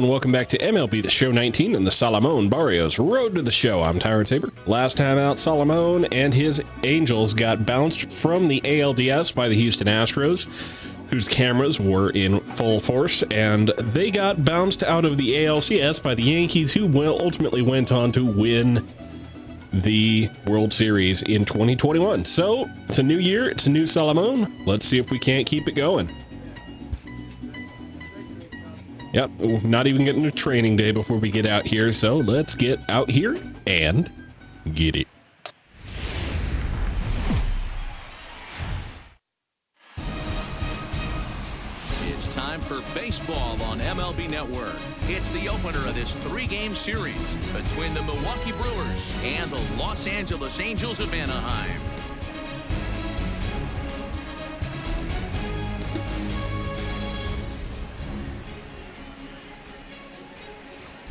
and welcome back to MLB The Show 19 and the Salomon Barrios Road to the Show. I'm Tyrant Saber. Last time out, Salomon and his Angels got bounced from the ALDS by the Houston Astros, whose cameras were in full force, and they got bounced out of the ALCS by the Yankees, who ultimately went on to win the World Series in 2021. So, it's a new year, it's a new Salomon. Let's see if we can't keep it going. Yep, not even getting a training day before we get out here, so let's get out here and get it. It's time for baseball on MLB Network. It's the opener of this three-game series between the Milwaukee Brewers and the Los Angeles Angels of Anaheim.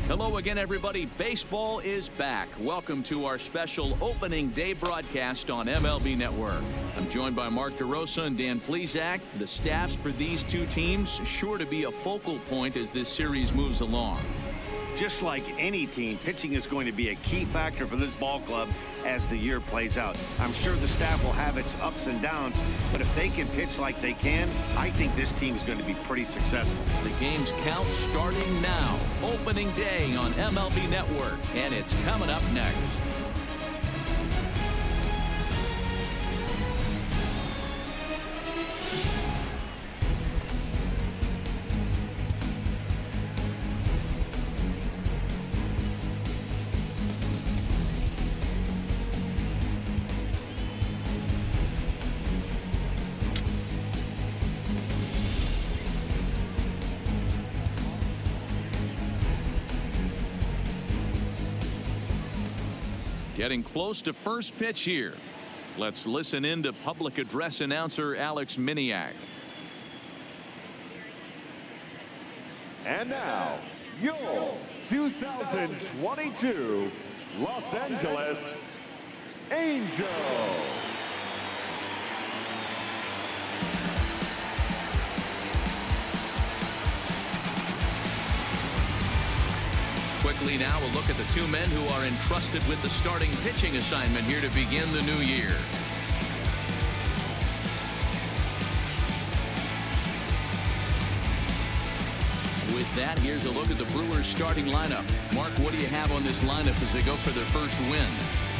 Hello again, everybody. Baseball is back. Welcome to our special opening day broadcast on MLB Network. I'm joined by Mark DeRosa and Dan Plesac. The staffs for these two teams sure to be a focal point as this series moves along. Just like any team, pitching is going to be a key factor for this ball club as the year plays out. I'm sure the staff will have its ups and downs, but if they can pitch like they can, I think this team is going to be pretty successful. The game's count starting now. Opening day on MLB Network, and it's coming up next. Getting close to first pitch here. Let's listen in to public address announcer Alex Miniak. And now, your 2022 Los Angeles Angels. Quickly now, a look at the two men who are entrusted with the starting pitching assignment here to begin the new year. With that, here's a look at the Brewers starting lineup. Mark, what do you have on this lineup as they go for their first win?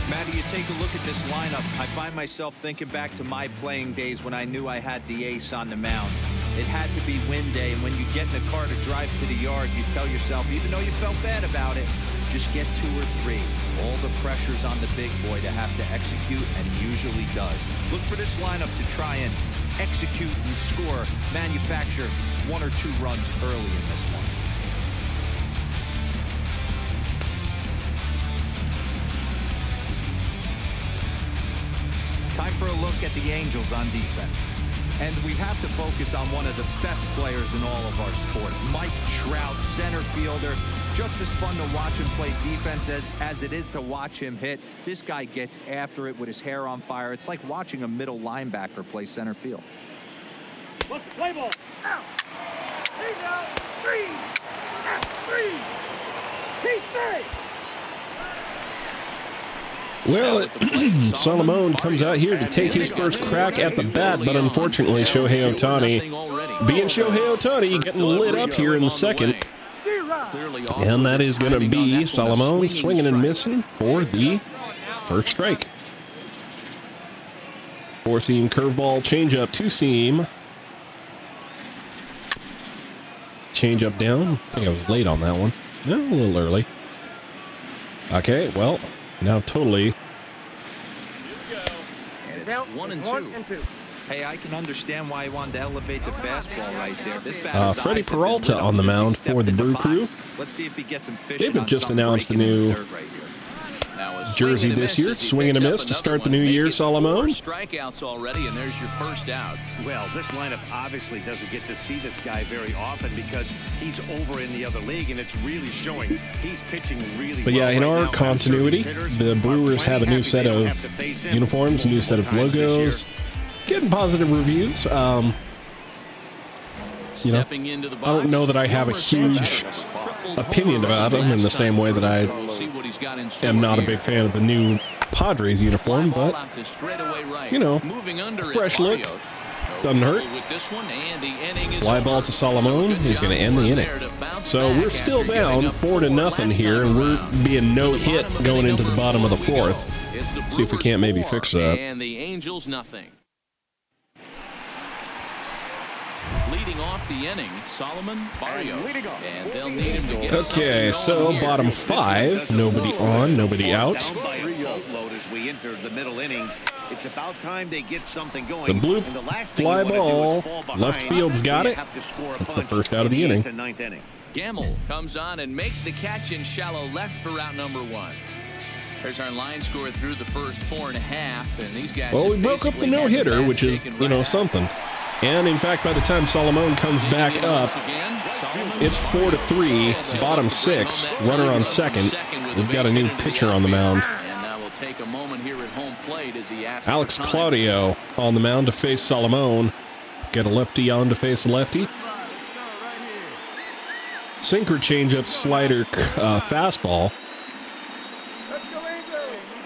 Matty, you take a look at this lineup, I find myself thinking back to my playing days when I knew I had the ace on the mound. It had to be win day, and when you get in the car to drive to the yard, you tell yourself, even though you felt bad about it, just get 2 or 3. All the pressure's on the big boy to have to execute, and he usually does. Look for this lineup to try and execute and score, manufacture 1 or 2 runs early in this one. Time for a look at the Angels on defense. And we have to focus on one of the best players in all of our sport, Mike Trout, center fielder. Just as fun to watch him play defense as it is to watch him hit. This guy gets after it with his hair on fire. It's like watching a middle linebacker play center field. Let's play ball. Out. He goes. 3. 3. He's safe. Well, Salomon comes out here to take his first crack at the bat, but unfortunately Shohei Ohtani, being Shohei Ohtani, getting lit up here in the second. And that is going to be Salomon swinging and missing for the first strike. 4-seam curveball, changeup, 2-seam. Changeup down. I think I was late on that one. No, a little early. Okay, well, now totally. And it's 1 and 2. Hey, I can understand why he wanted to elevate the fastball right there. This Freddie Peralta on the mound for the Brew Crew. Let's see if he gets some fish. They've just announced a new jersey this year. Swing and a miss to start the new year, Salomon. Strikeouts already, and there's your first out. Well, this lineup obviously doesn't get to see this guy very often because he's over in the other league, and it's really showing he's pitching really well. But yeah, in right our now. continuity, the Brewers have a new set of uniforms, a new set of logos. Getting positive reviews. You know, I don't know that I have a huge opinion about him in the same way that I am not a big fan of the new Padres uniform, but, you know, fresh look. Doesn't hurt. Fly ball to Salomon. He's going to end the inning. So we're still down 4-0 here, and we're being no hit going into the bottom of the fourth. See if we can't maybe fix that. And the Angels nothing. Leading off the inning, Salomon Barrios. And they'll need him to get okay, so bottom 5, nobody on, nobody out. It's about time they get something going. It's a bloop fly ball. Left field's got it. That's the first out of the inning. Gamble comes on and makes the catch in shallow left for out number 1. There's our line score through the first 4.5, and these guys. Well, we broke up the no-hitter, which is, you know, something. And in fact, by the time Salomon comes back up, it's 4-3, bottom 6, runner on second. We've got a new pitcher on the mound. Take a moment here at home plate as he asks Alex Claudio on the mound to face Salomon. Get a lefty on to face a lefty. Sinker, changeup, slider, fastball.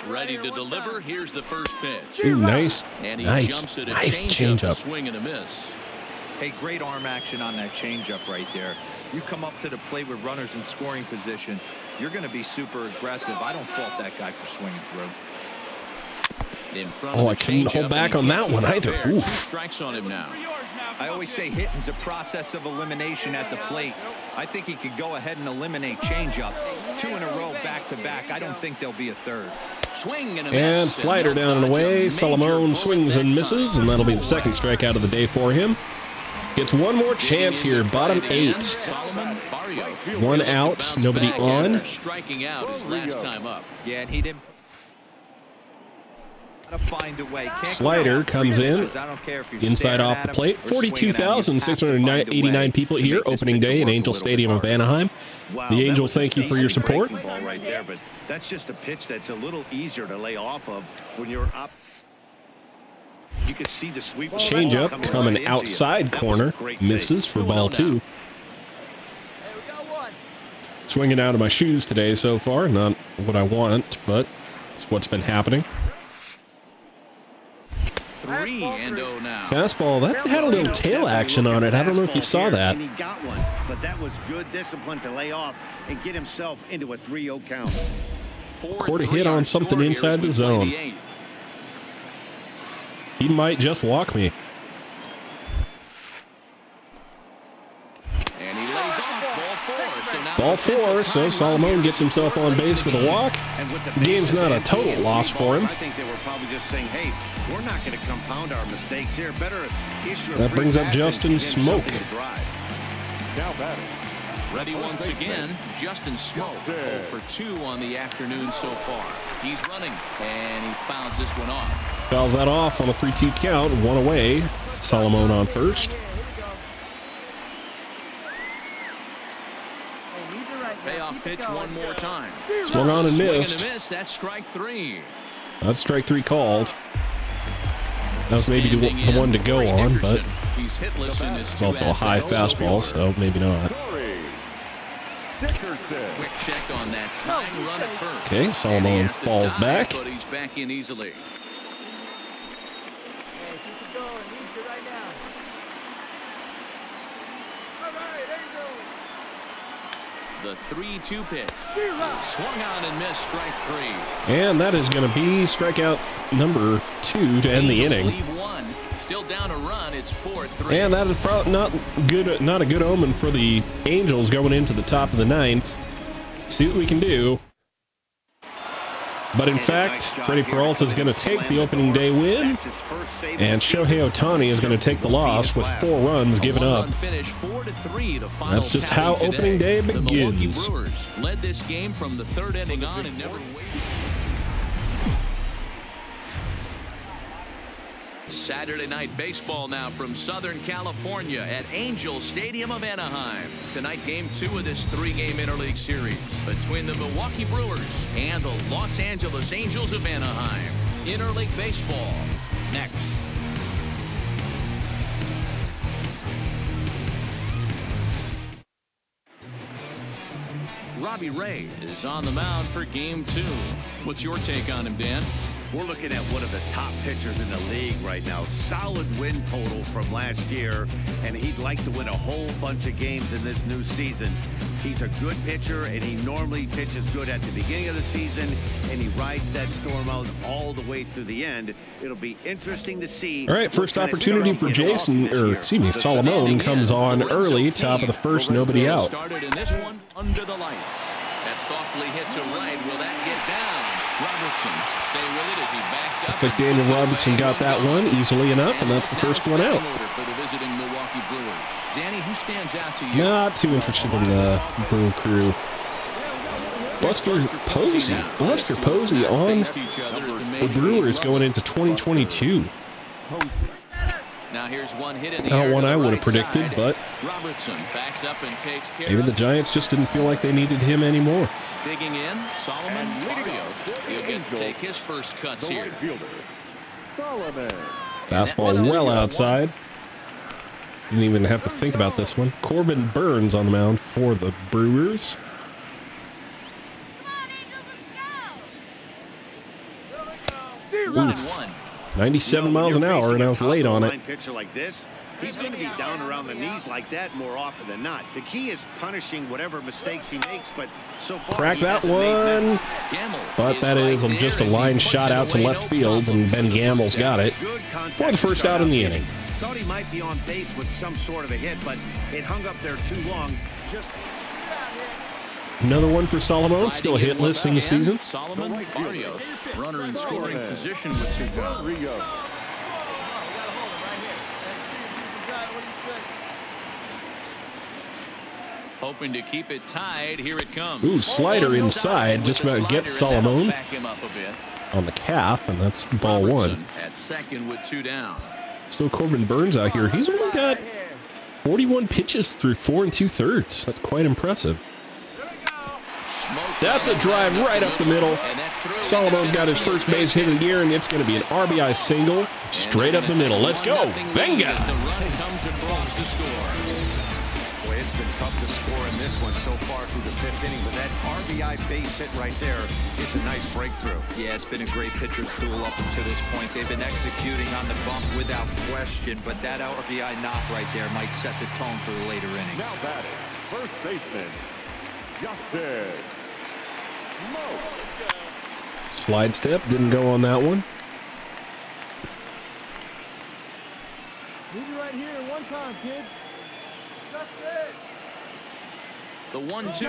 Ready to deliver. Here's the first pitch. Ooh, nice changeup. changeup. Swing and a miss. Hey, great arm action on that changeup right there. You come up to the plate with runners in scoring position, you're going to be super aggressive. I don't fault that guy for swinging through. Oh, I couldn't hold back on that one either. Oof. Strikes on him now. I always say hitting's a process of elimination at the plate. I think he could go ahead and eliminate changeup. 2 in a row back to back. I don't think there'll be a third. Swing and a And miss. slider down and away. Salomon swings and misses, and that'll be the second strikeout of the day for him. Gets one more chance here, bottom 8. Salomon Barrios. 1 out, nobody on. Striking out his last time up. Yeah, and he didn't. Find a way. Slider comes in, inside off the plate. 42,689 people here, opening day in Angel Stadium of Anaheim. The Angels thank you for your support. Right there, but that's just a pitch that's a little easier to lay off of when you're up. You can see the sweep. Changeup coming outside corner, misses for ball 2. Swinging out of my shoes today so far, not what I want, but it's what's been happening. 3-0 now. Fastball, that's had a little tail action on it. I don't know if you saw that. And he got one, but that was good discipline to lay off and get himself into a 3-0 count. Caught a hit on something inside the zone. He might just walk me. And he lays off Ball 4, so Salomon gets himself on base with a walk. The game's not a total loss for him. I think they were probably just saying, hey, we're not going to compound our mistakes here. Better issue. That brings up Justin Smoke. Now batting. Ready once again, Justin Smoke. 0 for 2 on the afternoon so far. He's running, and he fouls this one off. Fouls that off on a 3-2 count, 1 away. Salomon on first. Payoff pitch one more time. Swung on and missed. That's strike 3. That's strike 3 called. That was maybe the one to go on, but it's also a high fastball, so maybe not. Quick check on that tying run at first. Okay, Salomon falls back. But he's back in easily. The 3-2 pitch. Swung on and missed, strike 3. And that is going to be strikeout number 2 to end the inning. Still down a run, it's 4-3. And that is probably not a good omen for the Angels going into the top of the 9th. See what we can do. But in fact, Freddie Peralta is going to take the opening day win, and Shohei Ohtani is going to take the loss with 4 runs given up. That's just how opening day begins. Led this game from the 3rd inning on and never waited. Saturday night baseball now from Southern California at Angel Stadium of Anaheim. Tonight, game 2 of this 3-game interleague series between the Milwaukee Brewers and the Los Angeles Angels of Anaheim. Interleague baseball next. Robbie Ray is on the mound for game 2. What's your take on him, Dan? We're looking at one of the top pitchers in the league right now. Solid win total from last year, and he'd like to win a whole bunch of games in this new season. He's a good pitcher, and he normally pitches good at the beginning of the season, and he rides that storm out all the way through the end. It'll be interesting to see. All right, first opportunity for Jason, or excuse me, Salomon comes on early, top of the first, nobody out. Started in this one under the lights. That softly hit to right. Will that get down? Robertson, stay with it as he backs up. Looks like Daniel Robertson got that one easily enough, and that's the first one out. For the visiting Milwaukee Brewers. Danny, who stands out to you? Not too interested in the Brew Crew. Buster Posey on the Brewers going into 2022. Now here's one hit in the Not air one to the I would right have predicted, side. but Robertson backs up and takes care maybe of the it. Giants just didn't feel like they needed him anymore. Digging in, Salomon Barrios. He'll get to take his first cuts here. Fastball well outside. Didn't even have to think about this one. Corbin Burns on the mound for the Brewers. Oof. 97 miles an hour, and I was late on it. Pitcher like this, he's going to be down around the knees like that more often than not. The key is punishing whatever mistakes he makes, but so far Crack he that hasn't made one. But that is just a line shot out to left field, and Ben Gamble's got it Good contact for the first to start out in the game. inning. Thought he might be on base with some sort of a hit, but it hung up there too long. Just Another one for Salomon, still hitless in the season. Salomon Barrios, runner in scoring position with 2 down. Hoping to keep it tied. Here it comes. Ooh, slider inside, just about gets Salomon Back him up a bit. on the calf, and that's ball one. Robertson at second with 2 down. Still Corbin Burns out here. He's only got 41 pitches through 4 2/3. That's quite impressive. That's a drive right up the middle. Salomon's got his first base hit of the year, and it's going to be an RBI single straight up the middle. Let's go. Venga. The run comes across the score. boy, it's been tough to score in this one so far through the 5th inning, but that RBI base hit right there is a nice breakthrough. Yeah, it's been a great pitcher's duel up until this point. They've been executing on the bump without question, but that RBI knock right there might set the tone for the later innings. Now batting, first baseman, Justin Moe. Slide step, didn't go on that one. Move it right here one time, kid. That's it. The 1-2.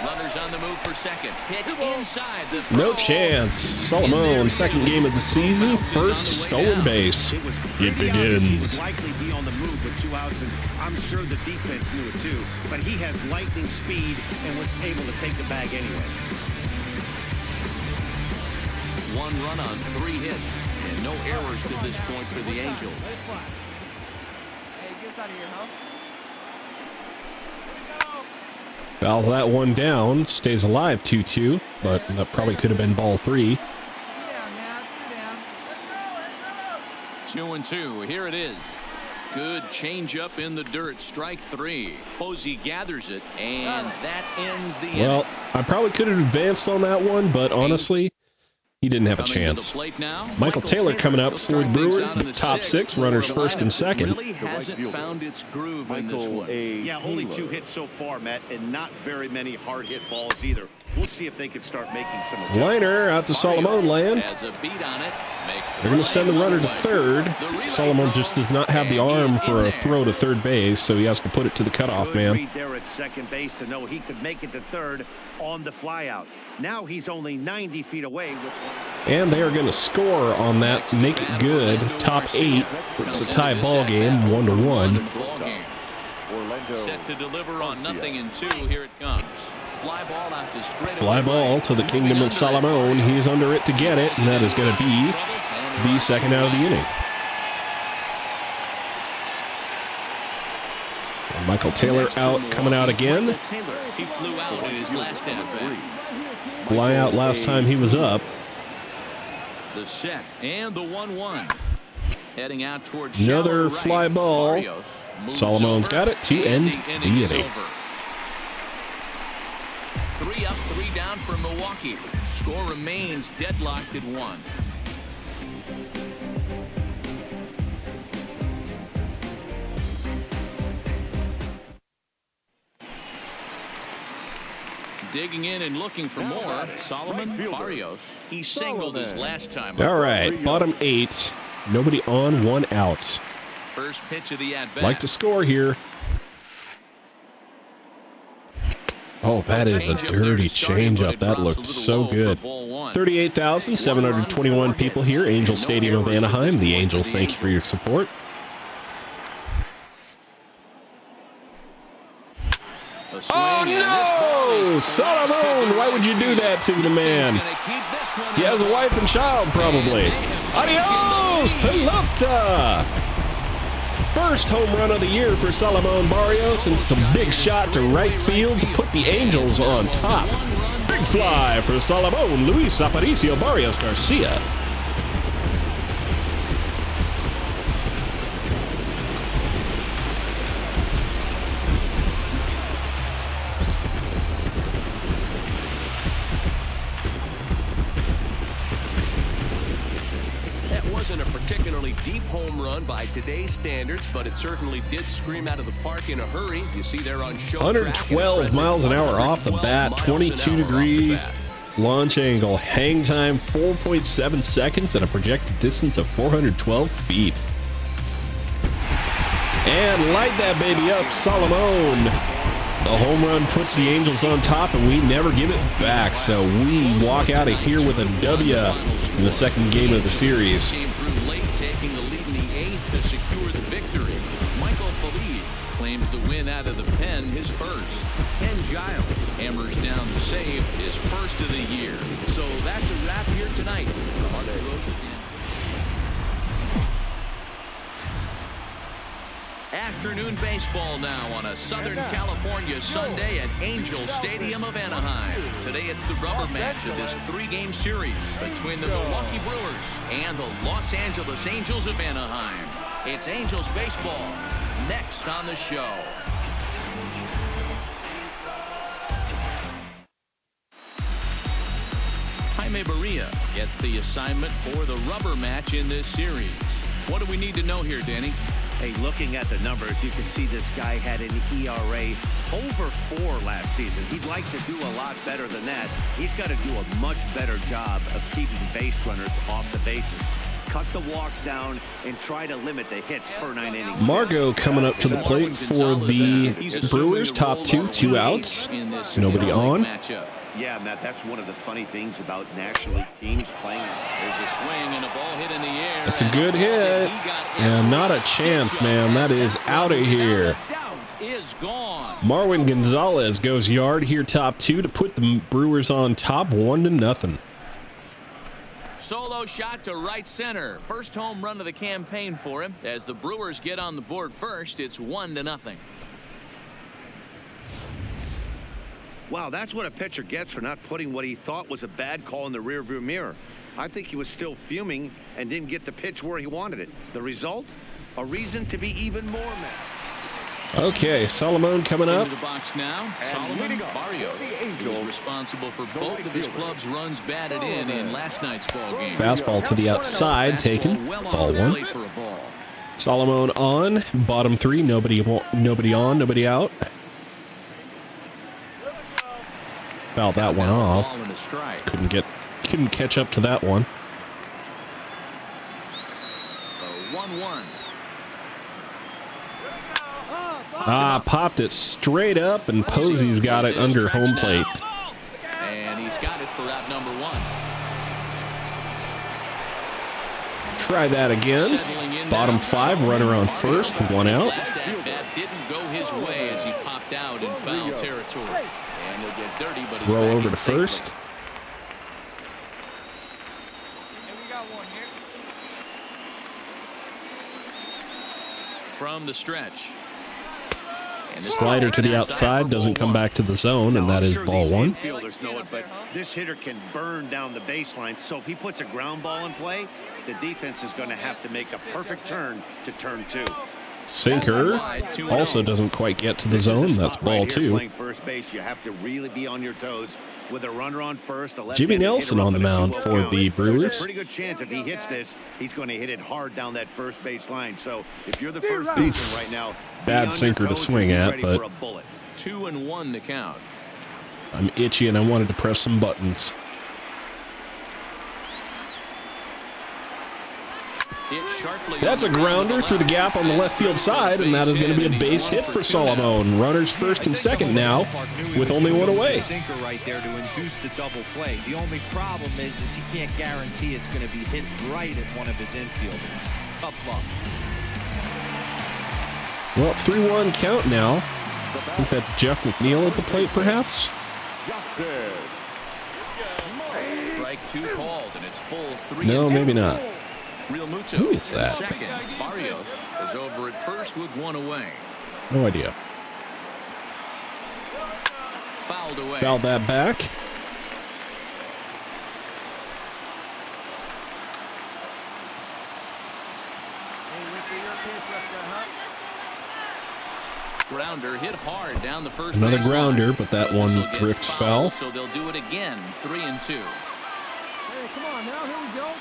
Runners on the move for second. Pitch inside the throw. No chance. Salomon, second game of the season, first stolen base. It begins. Likely be on the move with 2 outs, and I'm sure the defense knew it too. But he has lightning speed and was able to take the bag anyways. 1 run on 3 hits and no errors to this point for the Angels. Hey, get us out of here, huh? Fouls that one down, stays alive 2-2, but that probably could have been ball 3. 2-2. Here it is. Good changeup in the dirt. Strike 3. Posey gathers it, and that ends the inning. Well, I probably could have advanced on that one, but honestly, he didn't have a Coming to the chance. plate now, Michael Taylor coming up for the Brewers, top 6, runners for first and lineup second. Really hasn't found its groove in this one. Yeah, only 2 hits so far, Matt, and not very many hard hit balls either. We'll see if they can start making some adjustments. Liner out to Salomon land. Has a beat on it. They're going to send the runner to third. Salomon just does not have the arm for a throw to third base, so he has to put it to the cutoff Good man. read there at second base to know he could make it to third on the flyout. Now he's only 90 feet away with And they are going to score on that, make it good. Top 8. It's a tie ball game, 1-1. Set to deliver on 0-2. Here it comes. Fly ball out to straight. Fly ball to the kingdom of Salomon. He's under it to get it, and that is going to be the second out of the inning. And Michael Taylor out, coming out again. He flew out in his last at-bat. Fly out last time he was up. The set and the 1-1. Heading out towards Another shallow fly right. ball. Barrios moves Salomon's over, got it to and end the the is inning. over. 3 down for Milwaukee. Score remains deadlocked at 1. Digging in and looking for more, Salomon Barrios. He singled his last time. All right, bottom 8. Nobody on, 1 out. First pitch of the at-bat. Like to score here. Oh, that is a dirty changeup. That looked so good. 38,721 people here. Angel Stadium of Anaheim. The Angels, thank you for your support. Oh, no! Salomon, why would you do that to the man? He has a wife and child, probably. Adios, pelota! First home run of the year for Salomon Barrios, and some big shot to right field to put the Angels on top. Big fly for Salomon, Luis Aparicio Barrios Garcia. Wasn't a particularly deep home run by today's standards, but it certainly did scream out of the park in a hurry. You see there on show 112 miles an hour off the bat, 22-degree launch angle, hang time 4.7 seconds, and a projected distance of 412 feet. And light that baby up, Salomon. The home run puts the Angels on top, and we never give it back. So we walk out of here with a W in the second game of the series. Came through late, taking the lead in the 8th to secure the victory. Michael Feliz claims the win out of the pen, his first. Ken Giles hammers down the save, his first of the year. So that's a wrap here tonight. Afternoon baseball now on a Southern California Sunday at Angel Stadium of Anaheim. Today it's the rubber match of this 3-game series between the Milwaukee Brewers and the Los Angeles Angels of Anaheim. It's Angels baseball next on the show. Jaime Barria gets the assignment for the rubber match in this series. What do we need to know here, Danny? Hey, looking at the numbers, you can see this guy had an ERA over 4 last season. He'd like to do a lot better than that. He's got to do a much better job of keeping base runners off the bases. Cut the walks down and try to limit the hits per 9 innings. Margot coming up to the plate for the Brewers. Top 2 outs. Nobody on. Yeah, Matt, that's one of the funny things about National League teams playing. There's a swing and a ball hit in the air. That's a good hit. And not a chance, man. That is out of here. Marwin Gonzalez goes yard here, top 2, to put the Brewers on top, 1-0. Solo shot to right center. First home run of the campaign for him. As the Brewers get on the board first, it's 1-0. Wow, that's what a pitcher gets for not putting what he thought was a bad call in the rearview mirror. I think he was still fuming and didn't get the pitch where he wanted it. The result? A reason to be even more mad. Okay, Salomon coming up. Into the box now. Salomon Barrios. He was responsible for both of his club's runs batted in last night's ball game. Fastball to the outside, taken. Ball 1. Salomon on. Bottom 3. Nobody on. Nobody out. Fouled that one off. Couldn't catch up to that one. 1-1. Popped it straight up, and Posey's got it under home plate. And he's got it for out number 1. Try that again. Bottom 5, runner on first, 1 out. That didn't go his way as he popped out in foul territory. And he'll get dirty, but throw over to first. From the stretch. Slider to the outside, doesn't come back to the zone, and that is ball 1. Fielders know it, but this hitter can burn down the baseline. So if he puts a ground ball in play, the defense is going to have to make a perfect turn to turn 2. Sinker also doesn't quite get to the zone. That's ball two. Playing first base, you have to really be on your toes with a runner on first. Jimmy Nelson on the mound for the Brewers. Pretty good chance if he hits this, he's going to hit it hard down that first base line. So if you're the first baseman right now, bad sinker to swing at, but 2-1 the count. I'm itchy and I wanted to press some buttons. That's a grounder through the gap on the left field side, and that is going to be a base hit for Salomon. Runners first and second now, with only one away. Sinker right there to induce the double play. The only problem is he can't guarantee it's going to be hit right at one of his infielders. Tough luck. Well, 3-1 count now. I think that's Jeff McNeil at the plate, perhaps. Strike two called, and it's full 3-2. No, maybe not. Who is that? Second. Barrios is over at first with one away. No idea. Fouled away. Fouled that back. Grounder hit hard down the first. Another base grounder, line. but that one Will drifts get foul. fouled, so they'll do it again. 3-2. Hey, come on now, here we go.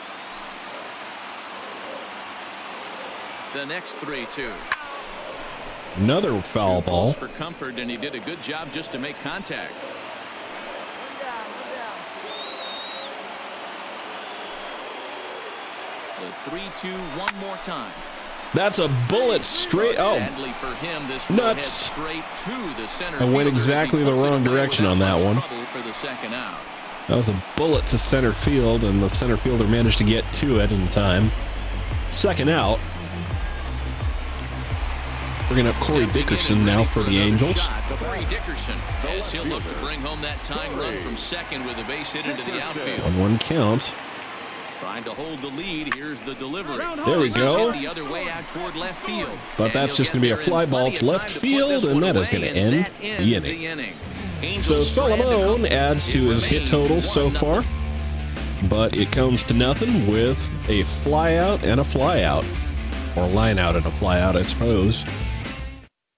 The next 3-2. Another foul ball. For comfort, and he did a good job just to make contact. The 3-2 one more time. That's a bullet straight. Oh, Sadly for him, this nuts. straight to the center I went fielder exactly as he the puts it wrong away direction without on that much one. trouble for the second out. That was a bullet to center field, and the center fielder managed to get to it in time. Second out. Bringing up Corey Dickerson now for the Angels. Corey Dickerson, as he'll look to bring home that tying run from second with a base hit into the outfield. On one count. Trying to hold the lead. Here's the delivery. There we go. The other way out toward left field. But that's just going to be a fly ball to left field, and that is going to end the inning. So Salomon adds to his hit total so far, but it comes to nothing with a fly out and a fly out, or line out and a fly out, I suppose.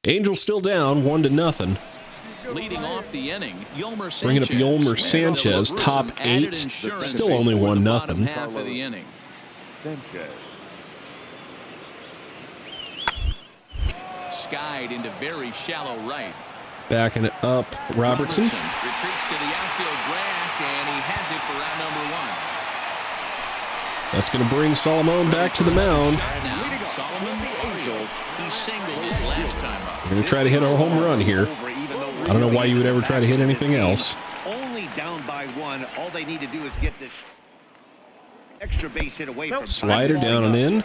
Angels still down 1-0. Leading off the inning, Yolmer Sanchez. Bringing up Yolmer Sanchez, top 8, still only 1-0. Half of the inning. Skied into very shallow right. Backing it up, Robertson. Retreats to the outfield grass, and he has it for round number 1. That's going to bring Salomon back to the mound. Now, Salomon Barrios, he singled his last time up. We're going to try to hit our home run here. I don't know why you would ever try to hit anything else. Only down by one. All they need to do is get this extra base hit away from Slider down and in.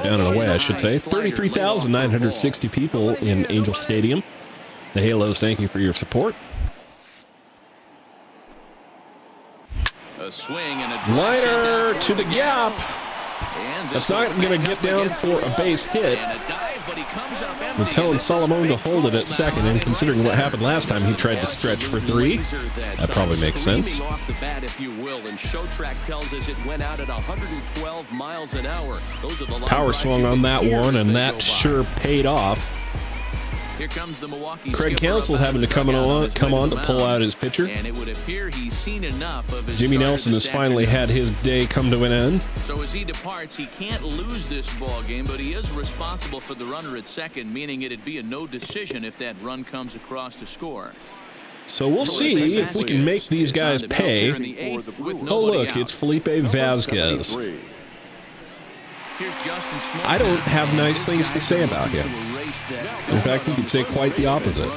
Down and away, I should say. 33,960 people in Angel Stadium. The Halos, thank you for your support. A swing and a Liner to the gap. That's not going to get down for a base hit. We're telling Salomon to hold it at second, and considering what happened last time, he tried to stretch for 3. That probably makes sense. Off the bat, if you will, and Showtrack tells us it went out at 112 miles an hour. Those are the Power swung on that one, and that sure paid off. Here comes the Milwaukee Craig Counsell's having to come on to pull out his pitcher. And it would appear he's seen enough of his Jimmy Nelson has finally had his day come to an end. So as he departs, he can't lose this ball game, but he is responsible for the runner at second, meaning it'd be a no decision if that run comes across to score. So we'll see if we can make these guys pay. Oh, look, it's Felipe Vasquez. I don't have nice things to say about him. In fact, you could say quite the opposite.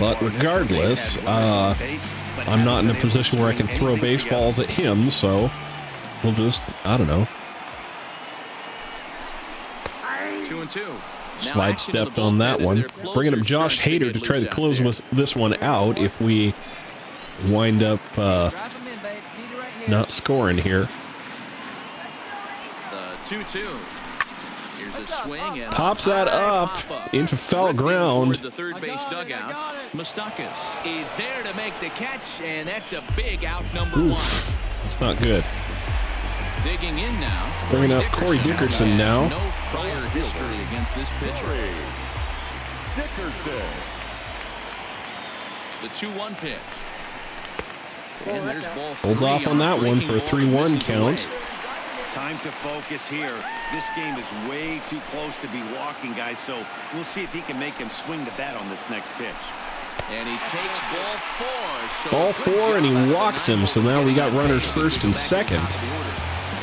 But regardless, I'm not in a position where I can throw baseballs at him, so we'll just, I don't know. 2-2. Slide stepped on that one. Bringing up Josh Hader to try to close with this one out if we wind up not scoring here. The 2-2. Here's a swing and pops that up into foul ground. The third base dugout. Mustakis is there to make the catch, and that's a big out, number 1. It's not good. Digging in now. Bringing up Corey Dickerson now. No prior history against this pitcher. Dickerson. The 2-1 pitch. And there's ball Holds three off on that one for a 3-1 count. Time to focus here. This game is way too close to be walking, guys, so we'll see if he can make him swing the bat on this next pitch. And he takes ball 4. So Ball 4, and he walks him, so now we got runners first and second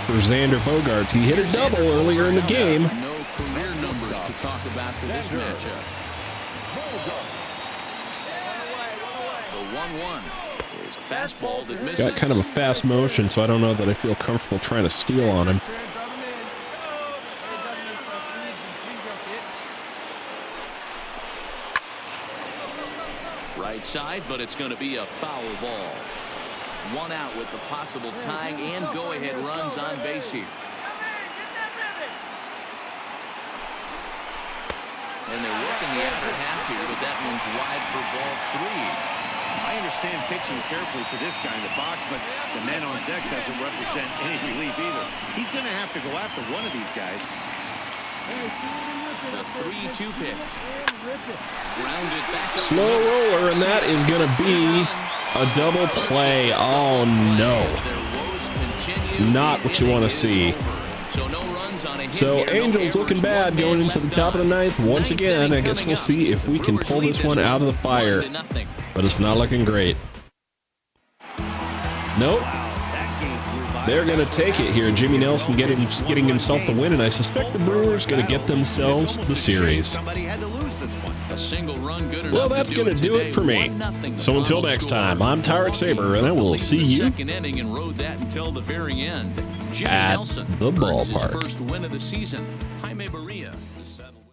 for Xander Bogaerts. He hit a double earlier in the game. No career numbers to talk about for this matchup. The 1-1 is a fastball that misses. Got kind of a fast motion, so I don't know that I feel comfortable trying to steal on him. Right side, but it's going to be a foul ball. 1 out with the possible tying and go-ahead runs on base here. And they're working the after half here, but that one's wide for ball 3. I understand pitching carefully to this guy in the box, but the man on deck doesn't represent any relief either. He's going to have to go after one of these guys. The 3-2 pitch. Grounded back. Slow roller, and that is going to be a double play. Oh, no. It's not what you want to see. So Angels looking bad going into the top of the 9th once again. I guess we'll see if we can pull this one out of the fire. But it's not looking great. Nope. They're going to take it here. Jimmy Nelson getting himself the win, and I suspect the Brewers going to get themselves the series. Well, that's going to do it for me. So until next time, I'm Tyrant Saber, and I will see you at the ballpark. First win of the season. Jaime Barria.